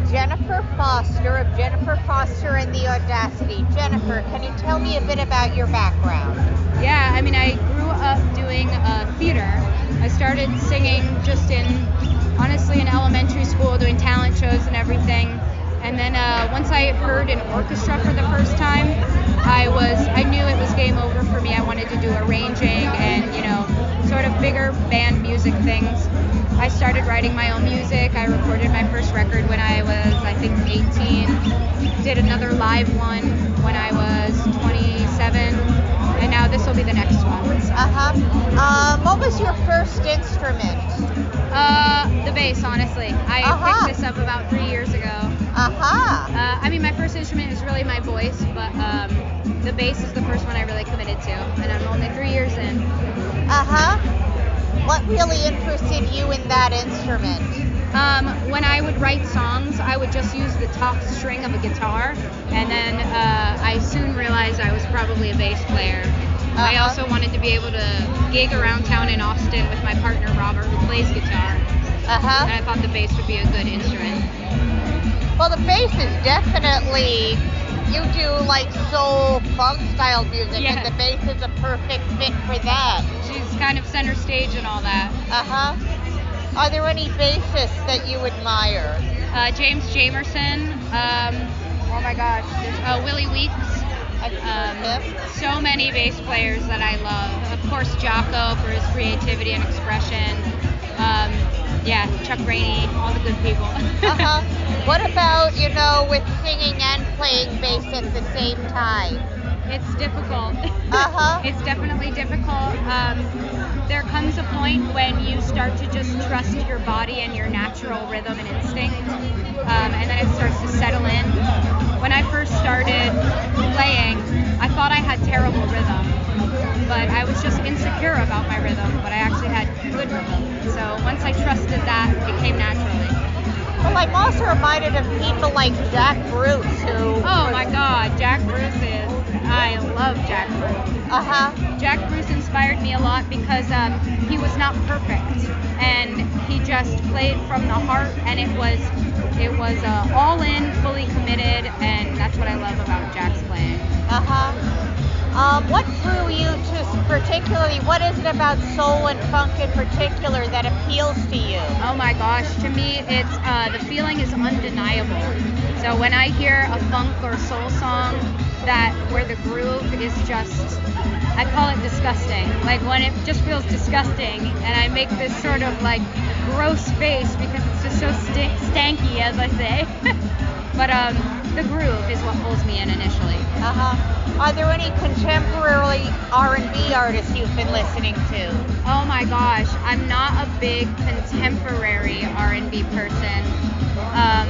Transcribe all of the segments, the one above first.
Jennifer Foster of Jennifer Foster and the Audacity. Jennifer, can you tell me a bit about your background? Yeah, I mean, I grew up doing theater. I started singing honestly, in elementary school, doing talent shows and everything. And then once I heard an orchestra for the first time, I knew it was game over for me. I wanted to do arranging and, sort of bigger band music things. I started writing my own music. I recorded my first record when I was, I think, 18. Did another live one when I was 27. And now this will be the next one. So. What was your first instrument? The bass, honestly. I picked this up about 3 years ago. I mean, my first instrument is really my voice, but the bass is the first one I really committed to, and I'm only 3 years in. What really interested you in that instrument? When I would write songs, I would just use the top string of a guitar, and then I soon realized I was probably a bass player. I also wanted to be able to gig around town in Austin with my partner Robert, who plays guitar. And I thought the bass would be a good instrument. Well, the bass is definitely, you do like soul, funk style music, and the bass is a perfect fit for that. She's kind of center stage and all that. Are there any bassists that you admire? James Jamerson. Oh my gosh. There's Willie Weeks. So many bass players that I love. Of course, Jocko for his creativity and expression. Chuck Rainey, all the good people. What about, with singing and playing bass at the same time? It's difficult. It's definitely difficult. There comes a point when you start to just trust your body and your natural rhythm and instinct, and then it starts to settle in. When I first started playing, I thought I had terrible rhythm, but I was just insecure about my rhythm, but I actually had good rhythm. So once I trusted that, it came naturally. Well, I'm also reminded of people like Jack Bruce, who... Oh my God, Jack Bruce I love Jack Bruce. Jack Bruce inspired me a lot because he was not perfect, and he just played from the heart, and it was all in, fully committed, and that's what I love about Jack's playing. What drew you to particularly, what is it about soul and funk in particular that appeals to you? Oh my gosh, to me it's, the feeling is undeniable. So when I hear a funk or soul song where the groove is just, I call it disgusting. Like when it just feels disgusting, and I make this sort of like gross face because it's just so stanky, as I say. But the groove is what pulls me in initially. Are there any contemporary R&B artists you've been listening to? Oh my gosh, I'm not a big contemporary R&B person. I'm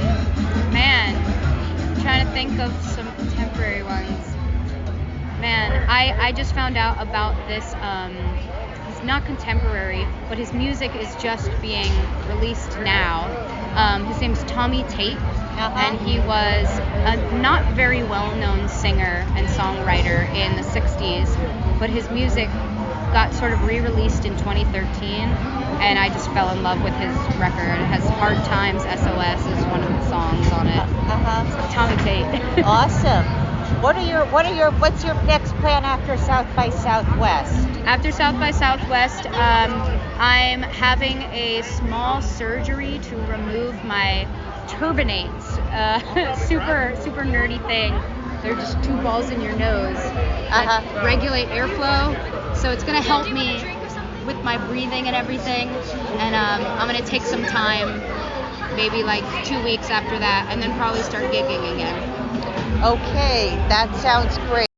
trying to think of some contemporary ones. I just found out about this. He's not contemporary, but his music is just being released now. His name's Tommy Tate. And he was a not very well-known singer and songwriter in the 60s, but his music got sort of re-released in 2013, and I just fell in love with his record. It has Hard Times, SOS is one of the songs on it. Tommy Tate. Awesome. What's your next plan after South by Southwest? After South by Southwest, I'm having a small surgery to remove my turbinates, super nerdy thing. They're just two balls in your nose that regulate airflow. So it's going to help me with my breathing and everything. And I'm going to take some time, maybe like 2 weeks after that, and then probably start gigging again. Okay, that sounds great.